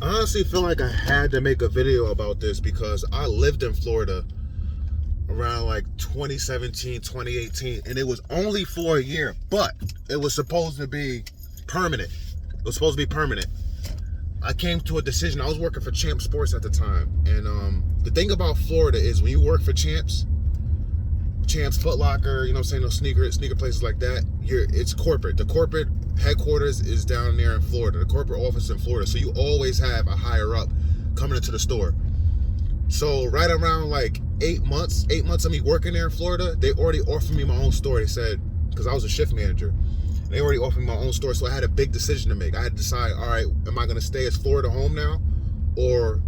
I honestly feel like I had to make a video about this because I lived in Florida around like 2017, 2018, and it was only for a year, but it was supposed to be permanent. It was supposed to be permanent. I came to a decision. I was working for Champ Sports at the time, and the thing about Florida is when you work for Champs Foot Locker, you know what I'm saying, those sneaker places like that, it's corporate. The corporate headquarters is down there in Florida, the corporate office in Florida. So you always have a higher up coming into the store. So right around like 8 months of me working there in Florida, they already offered me my own store. They said, because I was a shift manager, they already offered me my own store. So I had a big decision to make. I had to decide, all right, am I going to stay as Florida home now? Or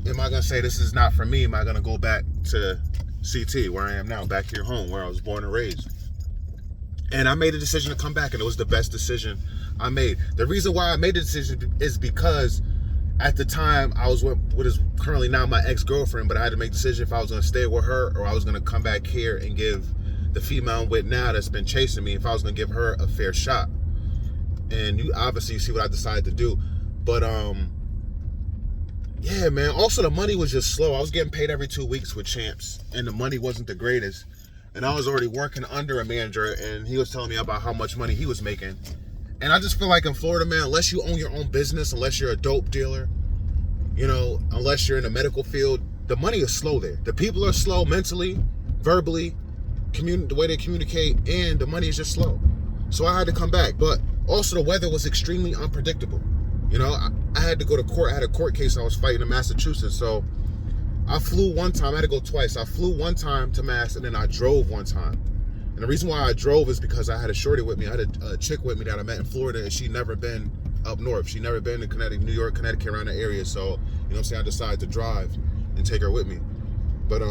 am I going to say this is not for me? Am I going to go back to CT, where I am now, back here home, where I was born and raised? And I made a decision to come back, and it was the best decision I made. The reason why I made the decision is because at the time I was with what is currently now my ex-girlfriend, but I had to make a decision if I was going to stay with her or I was going to come back here and give the female I'm with now that's been chasing me, if I was going to give her a fair shot. And you obviously see what I decided to do. But yeah, man. Also, the money was just slow. I was getting paid every 2 weeks with Champs, and the money wasn't the greatest. And I was already working under a manager, and he was telling me about how much money he was making. And I just feel like in Florida, man, unless you own your own business, unless you're a dope dealer, you know, unless you're in the medical field, the money is slow there. The people are slow mentally, verbally, the way they communicate, and the money is just slow. So I had to come back. But also the weather was extremely unpredictable. You know, I had to go to court. I had a court case I was fighting in Massachusetts. So I flew one time. I had to go twice. I flew one time to Mass, and then I drove one time. And the reason why I drove is because I had a shorty with me. I had a chick with me that I met in Florida, and she'd never been up north. She'd never been to Connecticut, New York, Connecticut, around the area. So, you know what I'm saying, I decided to drive and take her with me. But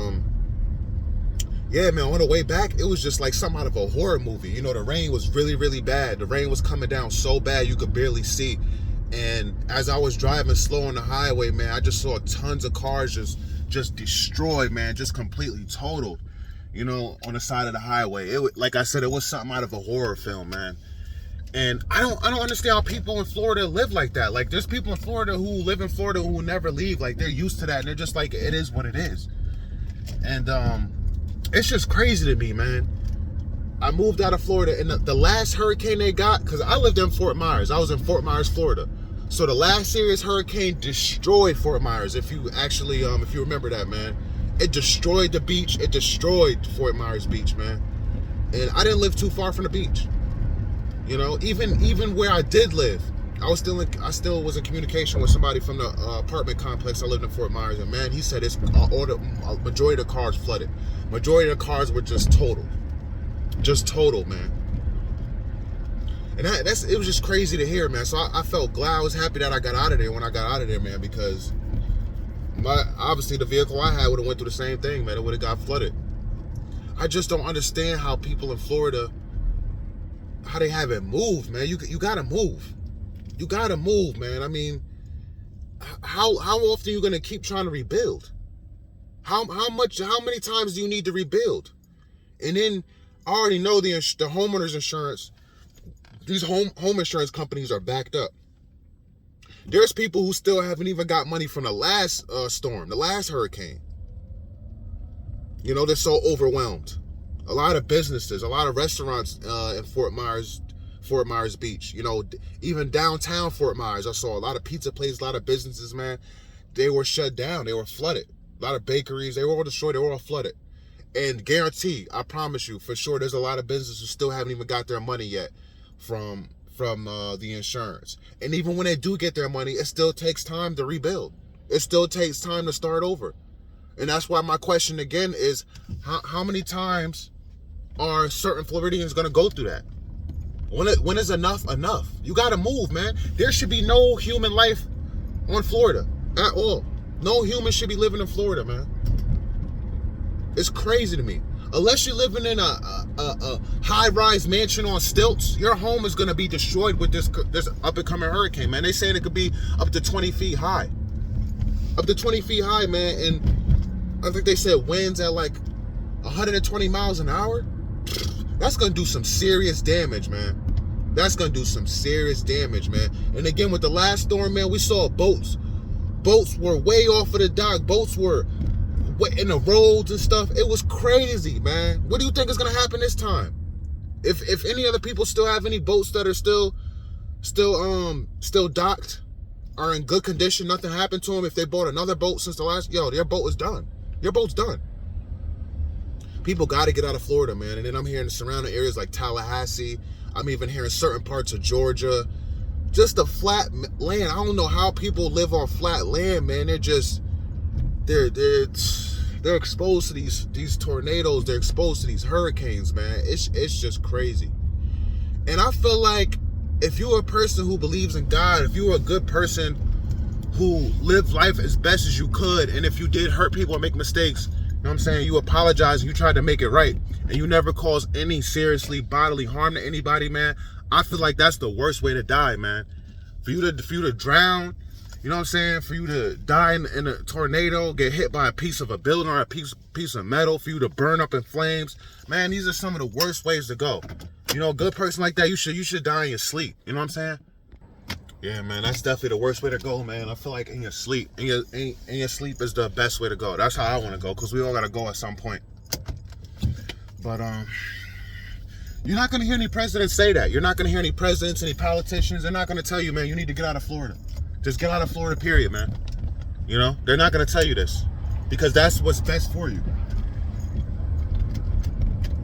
yeah, man, on the way back, it was just like something out of a horror movie. You know, the rain was really, really bad. The rain was coming down so bad you could barely see. And as I was driving slow on the highway, man, I just saw tons of cars just destroyed, man, just completely totaled, you know, on the side of the highway. It, like I said, it was something out of a horror film, man. And I don't understand how people in Florida live like that. Like, there's people in Florida who live in Florida who never leave. Like, they're used to that, and they're just like, it is what it is. And it's just crazy to me, man. I moved out of Florida, and the last hurricane they got, because I lived in Fort Myers. I was in Fort Myers, Florida. So the last serious hurricane destroyed Fort Myers. If you actually, if you remember that, man, it destroyed the beach. It destroyed Fort Myers Beach, man. And I didn't live too far from the beach. You know, even where I did live, I still was in communication with somebody from the apartment complex I lived in Fort Myers, and man, he said it's majority of the cars flooded. Majority of the cars were just totaled, man. And it was just crazy to hear, man. So I felt glad. I was happy that I got out of there when I got out of there, man, because obviously the vehicle I had would have went through the same thing, man. It would have got flooded. I just don't understand how people in Florida, how they haven't moved, man. You gotta move. You gotta move, man. I mean, how often are you gonna keep trying to rebuild? How many times do you need to rebuild? And then I already know the homeowners insurance. These home insurance companies are backed up. There's people who still haven't even got money from the last storm, the last hurricane. You know, they're so overwhelmed. A lot of businesses, a lot of restaurants in Fort Myers Beach. You know, even downtown Fort Myers, I saw a lot of pizza places, a lot of businesses, man. They were shut down. They were flooded. A lot of bakeries, they were all destroyed. They were all flooded. And guarantee, I promise you, for sure, there's a lot of businesses who still haven't even got their money yet from the insurance. And even when they do get their money, it still takes time to rebuild. It still takes time to start over. And that's why my question again is, how many times are certain Floridians going to go through that? When is enough? You got to move, man. There should be no human life on Florida at all. No human should be living in Florida, man. It's crazy to me. Unless you're living in a high-rise mansion on stilts, your home is going to be destroyed with this up-and-coming hurricane, man. They said it could be up to 20 feet high. Up to 20 feet high, man. And I think they said winds at like 120 miles an hour. That's going to do some serious damage, man. That's going to do some serious damage, man. And again, with the last storm, man, we saw boats Boats were way off of the dock. Boats were in the roads and stuff. It was crazy, man. What do you think is gonna happen this time? If any other people still have any boats that are still docked, are in good condition, nothing happened to them. If they bought another boat since the last, their boat is done. Your boat's done. People got to get out of Florida, man. And then I'm hearing the surrounding areas like Tallahassee. I'm even hearing certain parts of Georgia. Just the flat land. I don't know how people live on flat land, man. They're exposed to these tornadoes. They're exposed to these hurricanes, man. It's just crazy. And I feel like if you're a person who believes in God, if you're a good person who lived life as best as you could, and if you did hurt people or make mistakes, you know what I'm saying, you apologize and you tried to make it right, and you never caused any seriously bodily harm to anybody, man, I feel like that's the worst way to die, man. For you to drown, you know what I'm saying, for you to die in a tornado, get hit by a piece of a building or a piece of metal, for you to burn up in flames, man, these are some of the worst ways to go. You know, a good person like that, you should die in your sleep. You know what I'm saying? Yeah, man, that's definitely the worst way to go, man. I feel like in your sleep. In your sleep is the best way to go. That's how I want to go, because we all got to go at some point. But, you're not going to hear any presidents say that. You're not going to hear any presidents, any politicians. They're not going to tell you, man, you need to get out of Florida. Just get out of Florida, period, man. You know? They're not going to tell you this, because that's what's best for you.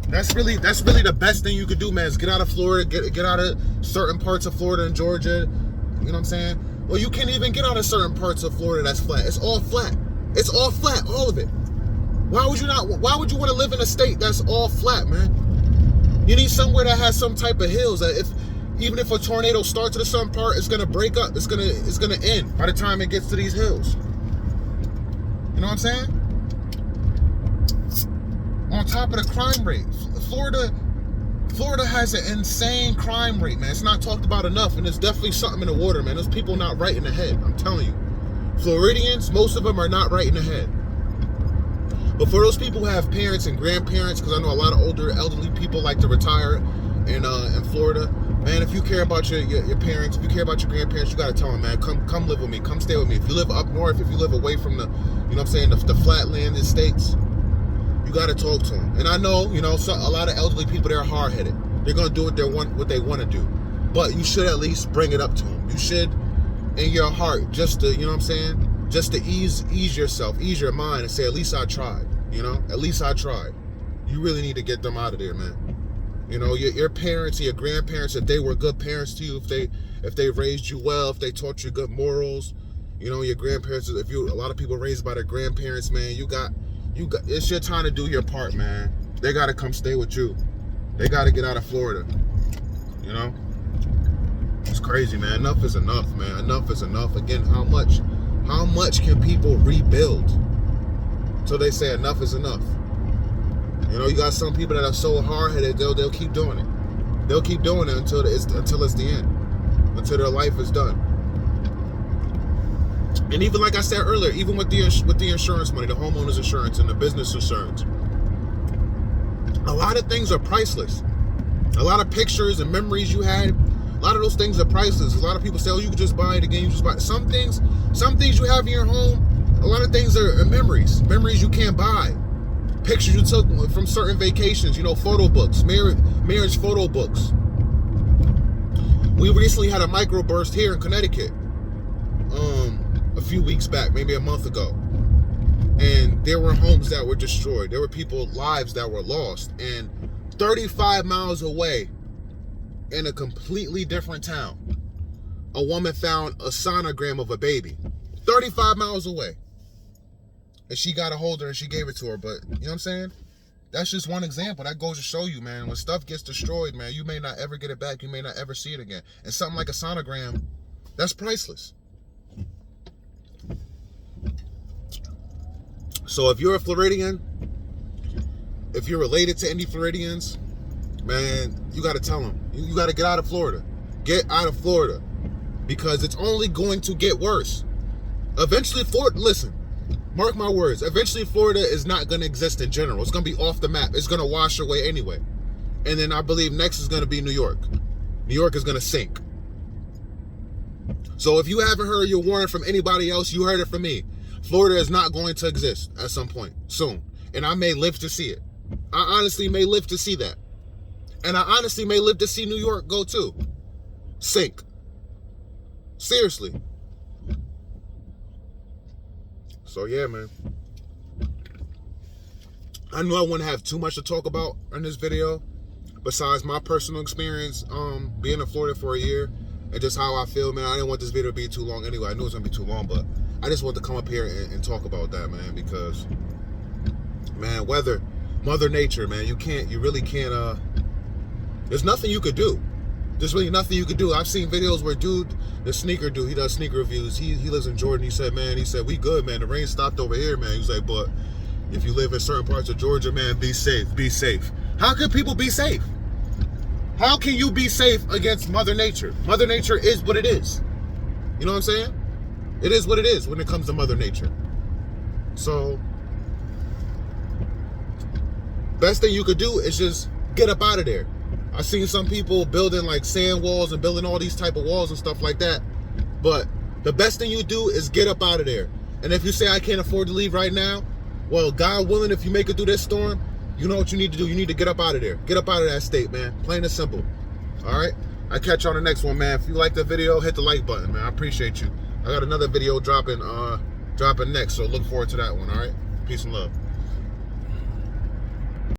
That's really the best thing you could do, man, is get out of Florida, get out of certain parts of Florida and Georgia. You know what I'm saying? Well, you can't even get out of certain parts of Florida that's flat. It's all flat. It's all flat, all of it. Why would you want to live in a state that's all flat, man? You need somewhere that has some type of hills. That even if a tornado starts at a certain part, it's gonna break up. It's gonna end by the time it gets to these hills. You know what I'm saying? On top of the crime rate, Florida has an insane crime rate, man. It's not talked about enough, and there's definitely something in the water, man. There's people not right in the head. I'm telling you, Floridians, most of them are not right in the head. But for those people who have parents and grandparents, because I know a lot of older elderly people like to retire in Florida, man, if you care about your parents, if you care about your grandparents, you gotta tell them, man, come live with me, come stay with me. If you live up north, if you live away from the, you know what I'm saying, the flatland states, you gotta talk to them. And I know, a lot of elderly people, they're hard-headed. They're gonna do what they want to do. But you should at least bring it up to them. You should, in your heart, just to, you know what I'm saying, just to ease yourself, ease your mind, and say, at least I tried. At least I tried. You really need to get them out of there, man. Your parents, your grandparents, if they were good parents to you, if they raised you well, if they taught you good morals, your grandparents, a lot of people raised by their grandparents, man, you got, it's your time to do your part, man. They got to come stay with you. They got to get out of Florida. It's crazy, man. Enough is enough, man. Enough is enough. Again, how much can people rebuild till they say enough is enough? You got some people that are so hard-headed, they'll keep doing it. They'll keep doing it until it's the end, until their life is done. And even like I said earlier, even with the insurance money, the homeowner's insurance and the business insurance, a lot of things are priceless. A lot of pictures and memories you had, a lot of those things are priceless. A lot of people say, oh, you can just buy it again. You just buy it. Some things you have in your home, a lot of things are memories you can't buy. Pictures you took from certain vacations, photo books, marriage photo books. We recently had a microburst here in Connecticut a few weeks back, maybe a month ago. And there were homes that were destroyed. There were people's lives that were lost. And 35 miles away, in a completely different town, a woman found a sonogram of a baby. 35 miles away. And she got a hold of her and she gave it to her. But, you know what I'm saying? That's just one example. That goes to show you, man, when stuff gets destroyed, man, you may not ever get it back. You may not ever see it again. And something like a sonogram, that's priceless. So if you're a Floridian, if you're related to any Floridians, man, you got to tell them. You got to get out of Florida. Get out of Florida. Because it's only going to get worse. Eventually, Florida, listen, mark my words, eventually Florida is not going to exist in general. It's going to be off the map. It's going to wash away anyway. And then I believe next is going to be New York. New York is going to sink. So if you haven't heard your warning from anybody else, you heard it from me. Florida is not going to exist at some point soon. And I may live to see it. I honestly may live to see that. And I honestly may live to see New York go too. Sink. Seriously. So yeah, man. I know I wouldn't have too much to talk about in this video, besides my personal experience being in Florida for a year and just how I feel, man. I didn't want this video to be too long anyway. I knew it was gonna be too long, but I just wanted to come up here and talk about that, man, because, man, Mother Nature, man, you really can't, there's nothing you could do. There's really nothing you could do. I've seen videos where the sneaker dude, he does sneaker reviews. He lives in Jordan. He said, we good, man. The rain stopped over here, man. He's like, but if you live in certain parts of Georgia, man, be safe. Be safe. How can people be safe? How can you be safe against Mother Nature? Mother Nature is what it is. You know what I'm saying? It is what it is when it comes to Mother Nature. So, best thing you could do is just get up out of there. I've seen some people building like sand walls and building all these type of walls and stuff like that. But the best thing you do is get up out of there. And if you say, I can't afford to leave right now, well, God willing, if you make it through this storm, you know what you need to do. You need to get up out of there. Get up out of that state, man. Plain and simple. All right? I'll catch you on the next one, man. If you like the video, hit the like button, man. I appreciate you. I got another video dropping next, so look forward to that one, all right? Peace and love.